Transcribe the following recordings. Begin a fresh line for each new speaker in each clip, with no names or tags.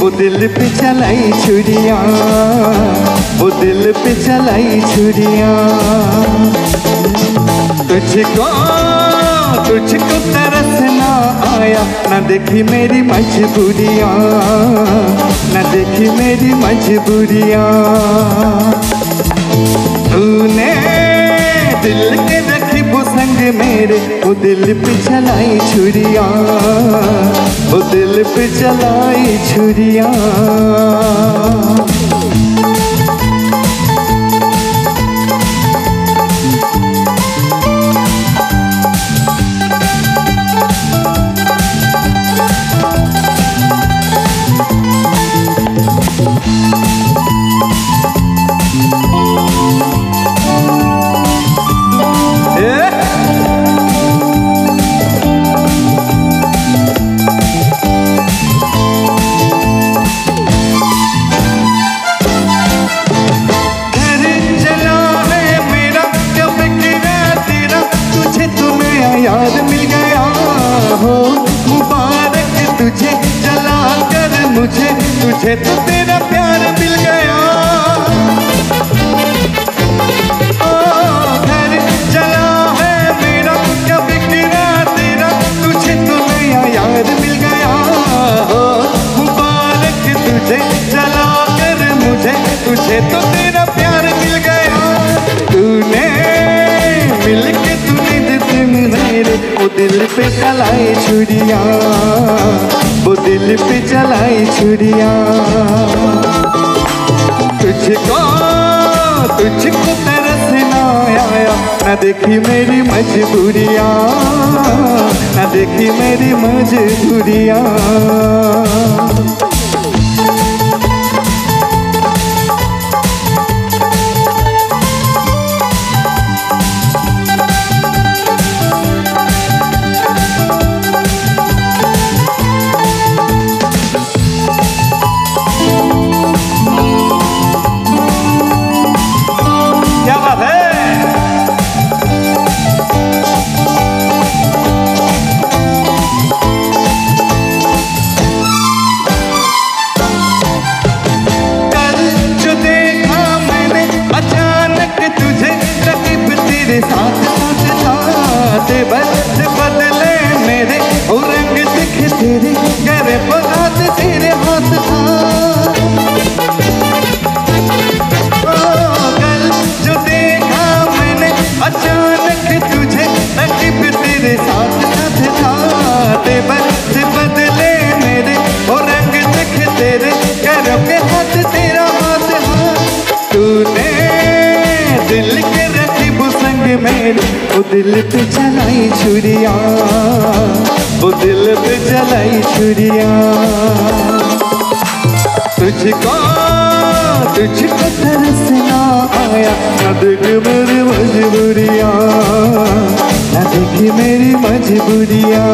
वो दिल पे चलाई छुरियां, वो दिल पे चलाई छुरियां। तुझको तुझको तरस ना आया, न देखी मेरी मजबूरियां, न देखी मेरी मजबूरियां। तूने दिल के रखी वो संग मेरे, वो दिल पे चलाई छुरियां, वो दिल पे चलाई छुरियां। याद मिल गया हो, मुबारक तुझे जला कर मुझे, तुझे तो तेरा प्यार मिल गया। घर जला है मेरा, क्या बिगड़ा तेरा, तुझे तो नया याद मिल गया हो, मुबारक तुझे जला कर मुझे, तुझे तो तेरा प्यार मिल गया। तूने मिल के मेरे, वो दिल पे चलाई छुरियां, वो दिल पे चलाई छुरियां। तुझको तुझको तरस ना आया, न देखी मेरी मजबूरियां, न देखी मेरी मजबूरियां। साथ साथ था बस बदले मेरे, और रंग दिखे तेरे गरे परात तेरे हाथ था। कल जो देखा मैंने अचानक तुझे, रकीब तेरे साथ साथ था बस बदले मेरे, और रंग दिखे तेरे गरे के हाथ तेरा हाथ था। तूने दिल के मेरे, वो दिल पे चलाई छुरियां, वो दिल पे चलाई छुरियां। तुझको तुझको तरस ना आया, न देखी मेरी मजबूरियां, न देखी मेरी मजबूरियां।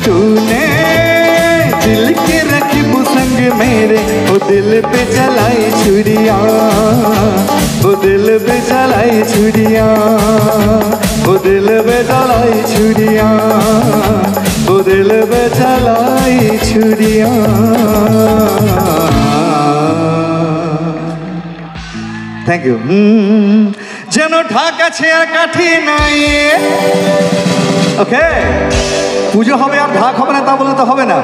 तूने दिल के रखी वो संग मेरे, वो दिल पे चलाई छुरियां, वो दिल पे चलाई छुरियां, वो दिल पे चलाई छुरियां, वो दिल पे चलाई छुरियां। Thank you. যেন ঢাকা ছেড়ে কাঠি নাই। ওকে, পুজো হবে আর ঢাক হবে না তা বলে তো হবে না।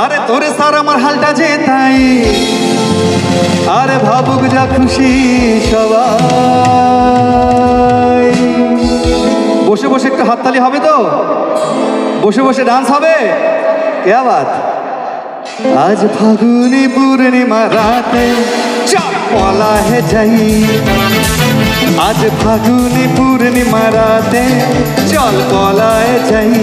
আরে তোরে স্যার আমার হালটা যে তাই, আরে ভাবুক যা খুশি সবাই। বসে বসে একটু হাততালি হবে তো, বসে বসে ডান্স হবে। কে বাত। আজ ফাগুনি পূর্ণিমা রাতে চল পলা হে যাই, আজ ফাগুনি পূর্ণিমা রাতে চল পলায় যাই।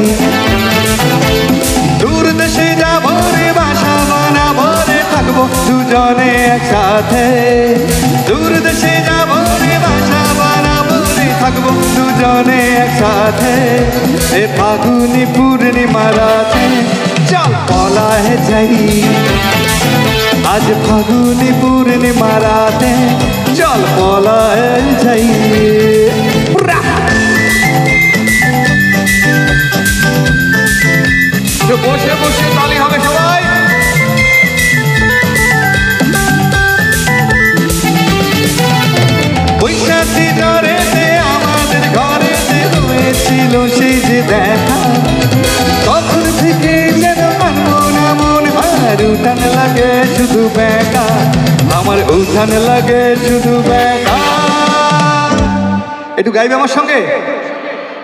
দূর দেশে যাবো রে, বাসা বানাবো রে, থাকবো দুজনে একসাথে। দূর দেশে যাবো রে, বাসা বানাবো রে, থাকবো দুজনে একসাথে। এ ফাগুনি পূর্ণিমা রাতে চল পলায় যাই, আজ ফাগুনি পূর্ণিমা রাতে চল পলায় যাই। বসে বসে তালি হবে সবাই। উঠান লাগে শুধু বেকার। একটু গাইবে আমার সঙ্গে,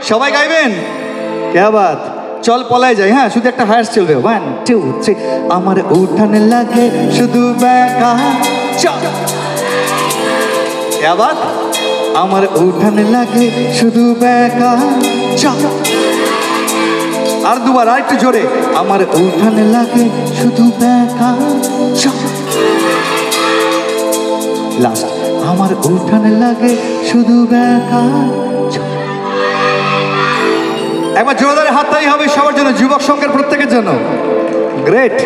সবাই গাইবেন? কে বাত, চল পলায় যাই। হ্যাঁ, শুধু একটা হায়ার চলবে। 1 2 3। আমার উঠান লাগে শুধু বেকার, চল। কে বাত, আমার উঠান লাগে শুধু বেকার, চল। আর দুবার, আর একটু জোরে। আমার উঠান লাগে শুধু বেকার, চল। লাস্ট, আমার উঠান লাগে শুধু বেকার, চল। একবার জোরদারে হাততালি হবে সবার জন্য, যুবক সংঘের প্রত্যেকের জন্য। গ্রেট।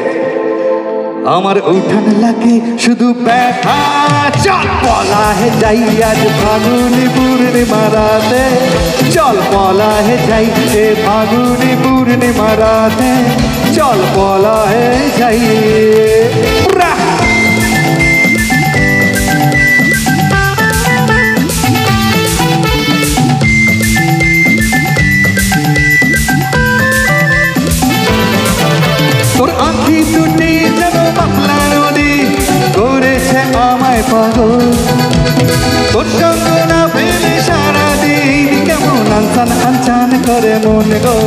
আমার উঠান লাগে শুধু বেকার, চল। পলা হে যাই আজ ফাগুনি পূর্ণিমা রাতে, চল পলা হে যাই এ ফাগুনি পূর্ণিমা রাতে, চল পলা হে যাই। তোর আঁখি দুটি যেন পাতলা নদী করেছে আমায় পাগল, তোর সঙ্গ না পেলে সারাদিন কেমন আনচান আনচান করে মন গো,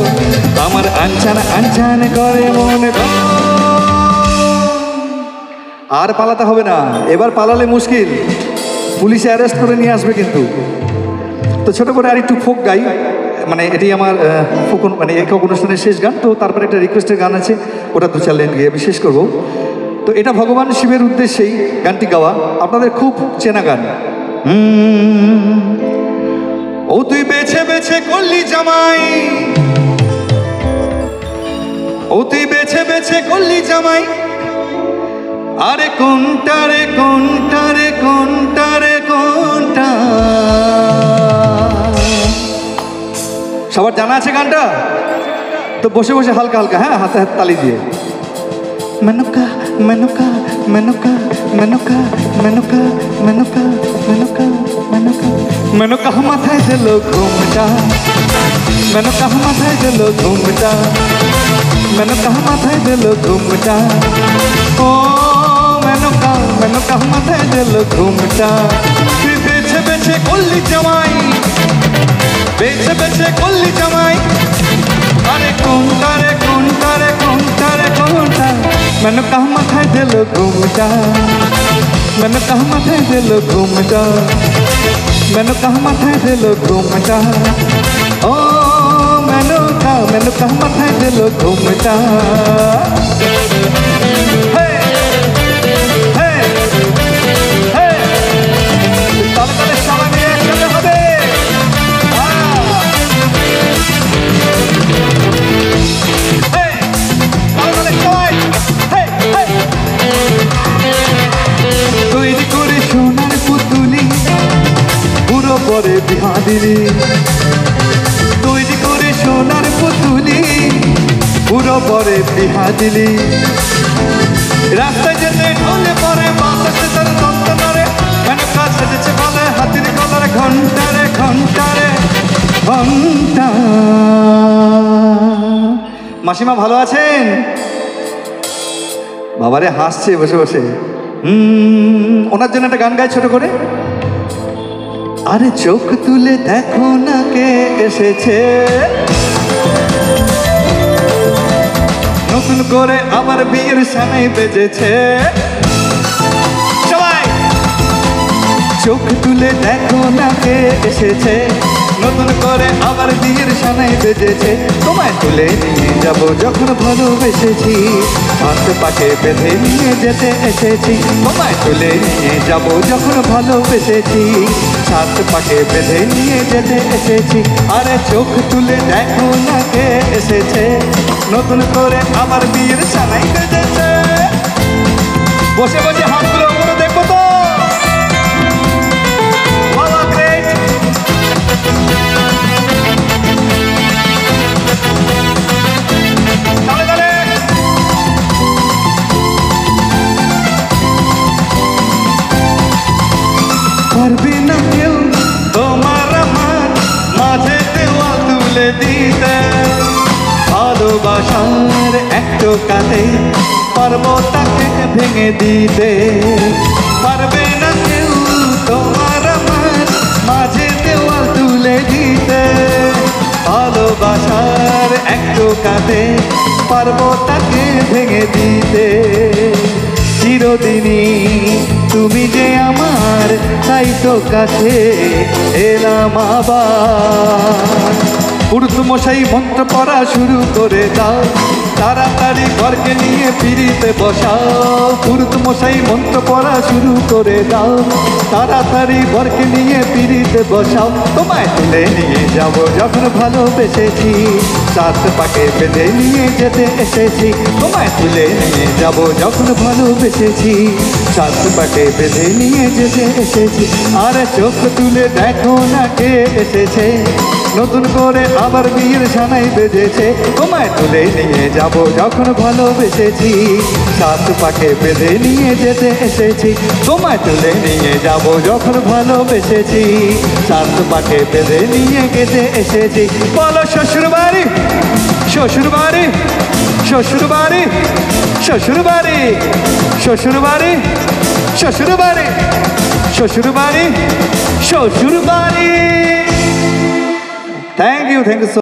আমার আনচান আনচান করে মন গো। আর পালাতে হবে না, এবার পালালে মুশকিল, পুলিশে অ্যারেস্ট করে নিয়ে আসবে কিন্তু। তো ছোট করে আর একটু ফোক গাই, মানে এটি আমার ফোক মানে একক অনুষ্ঠানের শেষ গান। তো তারপরে একটা রিকোয়েস্টের গান আছে, ওটা 2-4 লাইন গিয়ে আমি শেষ করবো। তো এটা ভগবান শিবের উদ্দেশ্যেই গানটি গাওয়া, আপনাদের খুব চেনা গান। ও তুই বেছে বেছে করলি জামাই, ও তুই বেছে বেছে করলি জামাই, আরে কোনটা রে কোনটা রে কোনটা রে কোনটা। সবার জানা আছে গানটা? তো বসে বসে হালকা হালকা, হ্যাঁ, হাতে হাতে তালি দিয়ে। মেনুকা মেনুকা মেনুকা মেনুকা মেনুকা মেনুকা মেনুকা মেনুকা মেনুকা মাথায় দিল ঘুমটা, মেনুকা মাথায় দিল ঘুমটা, মেনুকা মাথায় দিল ঘুমটা, ও মেনুকা মেনুকা মাথায় দিল ঘুমটা। তুই বেছে বেছে করলি জামাই, বেছে বেছে করলি জামাই, আরে কোনটা রে কোনটা রে কোনটা রে কোনটা। মেনুকা মাথায় দিল ঘুমটা, মেনুকা মাথায় দিল ঘুমটা, মেনুকা মাথায় দিল ঘুমটা, ও মেনুকা মেনুকা মাথায় দিল ঘুমটা। তাহলে তাহলে সবাই মিলে একসাথে হবে। তৈরি করে সোনার পুতুলি পুরো পরে বিহা দিলি, তৈরি করে সোনার পুতুলি পুরো পরে বিহা দিলি। রাস্তায় যেতে ঢলে পরে বাতাসে তার দ্বন্দ্ব নড়ে, মেনুকা সেজেছে বলে হাতির গলার ঘন্টা রে ঘন্টা রে ঘন্টা। মাসিমা ভালো আছেন? বাবারে হাসছে বসে বসে। ওনার জন্য একটা গান গাই ছোট করে। আরে চোখ তুলে দেখো না কে এসেছে, নতুন করে আবার বিয়ের সানাই বেজেছে। সবাই চোখ তুলে দেখো না কে এসেছে, নতুন করে আবার বিয়ের সানাই বেজেছে। তোমায় তুলে নিয়ে যাবো যখন ভালোবেসেছি, হাত পাকে বেঁধে নিয়ে যেতে এসেছি। তোমায় তুলে নিয়ে যাবো যখন ভালোবেসেছি, হাত পাকে বেঁধে নিয়ে যেতে এসেছি। আরে চোখ তুলে দেখো না কে এসেছে, নতুন করে আবার বিয়ের সানাই বেজেছে। বসে বসে হাতগুলো উপরে দেখবো তো। বাবা গ্রেট। পারবে না কেউ তোমার আমার মাঝে দেওয়াল তুলে দিতে, ভালোবাসার এক টোকাতে পারবো তাকে ভেঙে দিতে। পারবে না কেউ তোমার আমার মাঝে দেওয়াল তুলে দিতে। ভালোবাসার এক টোকাতে পারবো তাকে ভেঙে দিতে। চিরদিনই তুমি যে আমার, তাই তো কাছে এলাম আবার। পুরুত মশাই মন্ত্র পড়া শুরু করে দাও, তাড়াতাড়ি ঘরকে নিয়ে পিড়িতে বসাও। পুরুত মশাই মন্ত্র পড়া শুরু করে দাও, তাড়াতাড়ি ঘরকে নিয়ে পিড়িতে বসাও। তোমায় তুলে নিয়ে যাব যখন ভালোবেসেছি, সাত পাকে বেঁধে নিয়ে যেতে এসেছি। তোমায় তুলে নিয়ে যাব যখন ভালোবেসেছি, সাত পাকে বেঁধে নিয়ে যেতে এসেছি। আর চোখ তুলে দেখো না কে এসেছে, নতুন করে আবার বিয়ের সানাই বেজেছে। তোমায় তুলে নিয়ে যাব যখন ভালোবেসেছি, সাত পাকে বেঁধে নিয়ে যেতে এসেছি। তোমায় তুলে নিয়ে যাব যখন ভালোবেসেছি, সাত পাকে বেঁধে নিয়ে যেতে এসেছি। বলো শ্বশুর বাড়ি, শ্বশুর বাড়ি, শ্বশুর বাড়ি, শ্বশুর বাড়ি, শ্বশুর বাড়ি, শ্বশুর বাড়ি, শ্বশুর বাড়ি, শ্বশুর বাড়ি। Thank you so